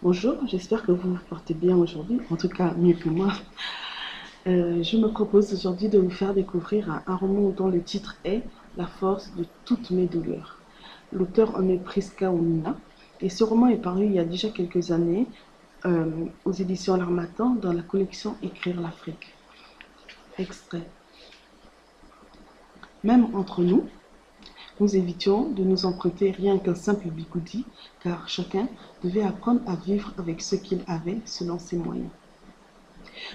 Bonjour, j'espère que vous vous portez bien aujourd'hui, en tout cas mieux que moi. Je me propose aujourd'hui de vous faire découvrir un roman dont le titre est La force de toutes mes douleurs. L'auteur en est Prisca Oumina et ce roman est paru il y a déjà quelques années aux éditions L'Harmattan dans la collection Écrire l'Afrique. Extrait. Même entre nous, nous évitions de nous emprunter rien qu'un simple bigoudi, car chacun devait apprendre à vivre avec ce qu'il avait selon ses moyens.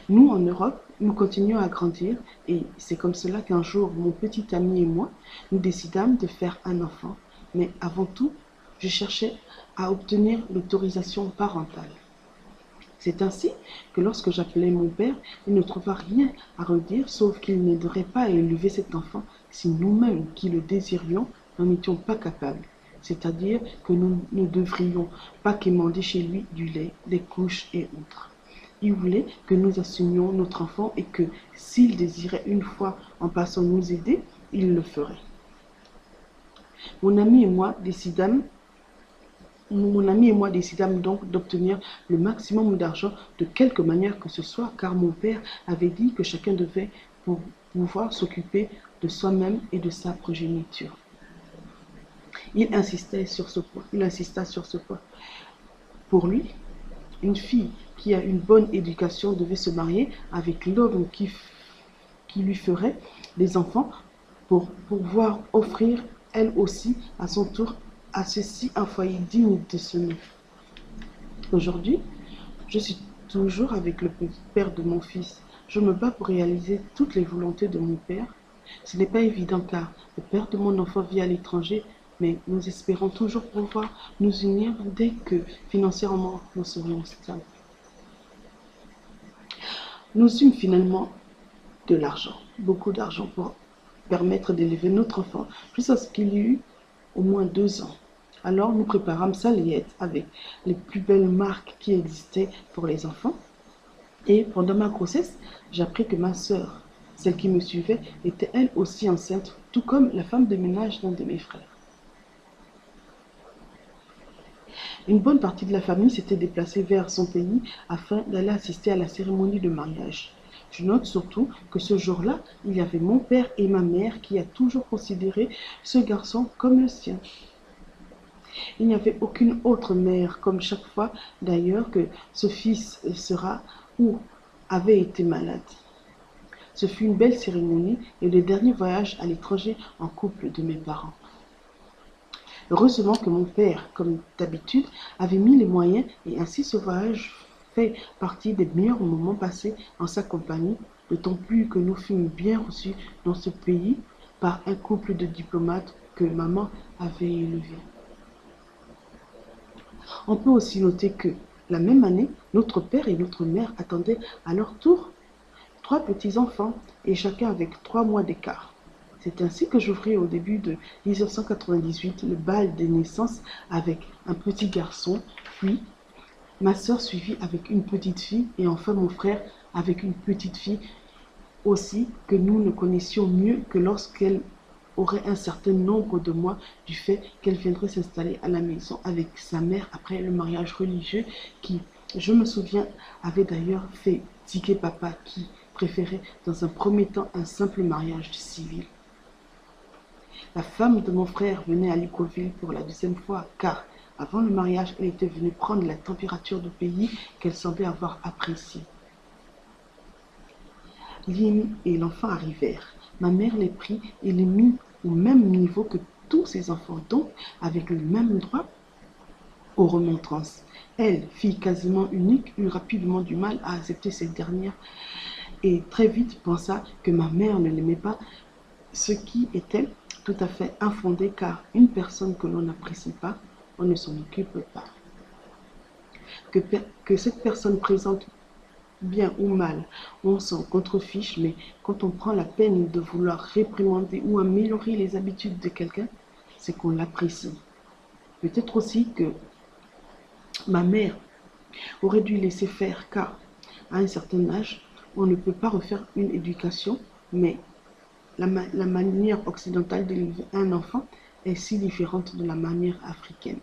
Nous, en Europe, nous continuons à grandir et c'est comme cela qu'un jour, mon petit ami et moi, nous décidâmes de faire un enfant. Mais avant tout, je cherchais à obtenir l'autorisation parentale. C'est ainsi que lorsque j'appelais mon père, il ne trouva rien à redire sauf qu'il n'aiderait pas à élever cet enfant si nous-mêmes qui le désirions n'en étions pas capables. C'est-à-dire que nous ne devrions pas quémander chez lui du lait, des couches et autres. Il voulait que nous assumions notre enfant et que s'il désirait une fois en passant nous aider, il le ferait. Mon ami et moi décidâmes mon ami et moi décidâmes donc d'obtenir le maximum d'argent de quelque manière que ce soit, car mon père avait dit que chacun devait pouvoir s'occuper de soi-même et de sa progéniture. Il insista sur ce point. Pour lui, une fille qui a une bonne éducation devait se marier avec l'homme qui lui ferait des enfants pour pouvoir offrir elle aussi à son tour à ceci un foyer digne de ce nom. Aujourd'hui, je suis toujours avec le père de mon fils. Je me bats pour réaliser toutes les volontés de mon père. Ce n'est pas évident car le père de mon enfant vit à l'étranger, mais nous espérons toujours pouvoir nous unir dès que financièrement nous serions stables. Nous eûmes finalement de l'argent, beaucoup d'argent pour permettre d'élever notre enfant jusqu'à ce qu'il y eût au moins 2 ans. Alors nous préparâmes sa layette avec les plus belles marques qui existaient pour les enfants. Et pendant ma grossesse, j'appris que ma sœur, celle qui me suivait, était elle aussi enceinte, tout comme la femme de ménage d'un de mes frères. Une bonne partie de la famille s'était déplacée vers son pays afin d'aller assister à la cérémonie de mariage. Je note surtout que ce jour-là, il y avait mon père et ma mère qui a toujours considéré ce garçon comme le sien. Il n'y avait aucune autre mère, comme chaque fois d'ailleurs que ce fils sera ou avait été malade. Ce fut une belle cérémonie et le dernier voyage à l'étranger en couple de mes parents. Heureusement que mon père, comme d'habitude, avait mis les moyens et ainsi ce voyage fait partie des meilleurs moments passés en sa compagnie, d'autant plus que nous fûmes bien reçus dans ce pays par un couple de diplomates que maman avait élevé. On peut aussi noter que, la même année, notre père et notre mère attendaient à leur tour 3 petits-enfants, et chacun avec 3 mois d'écart. C'est ainsi que j'ouvris au début de 1998 le bal des naissances avec un petit garçon, puis ma sœur suivit avec une petite fille, et enfin mon frère avec une petite fille aussi que nous ne connaissions mieux que lorsqu'elle aurait un certain nombre de mois du fait qu'elle viendrait s'installer à la maison avec sa mère après le mariage religieux qui, je me souviens, avait d'ailleurs fait tiquer papa qui préférait dans un premier temps un simple mariage civil. La femme de mon frère venait à Libreville pour la 2e fois car, avant le mariage, elle était venue prendre la température du pays qu'elle semblait avoir apprécié. Lynn et l'enfant arrivèrent. Ma mère les prit et les mit au même niveau que tous ses enfants, donc avec le même droit aux remontrances. Elle, fille quasiment unique, eut rapidement du mal à accepter cette dernière et très vite pensa que ma mère ne l'aimait pas, ce qui était tout à fait infondé car une personne que l'on n'apprécie pas, on ne s'en occupe pas. Que cette personne présente bien ou mal, on s'en contrefiche, mais quand on prend la peine de vouloir réprimander ou améliorer les habitudes de quelqu'un, c'est qu'on l'apprécie. Peut-être aussi que ma mère aurait dû laisser faire, car à un certain âge, on ne peut pas refaire une éducation, mais la manière occidentale d'élever un enfant est si différente de la manière africaine.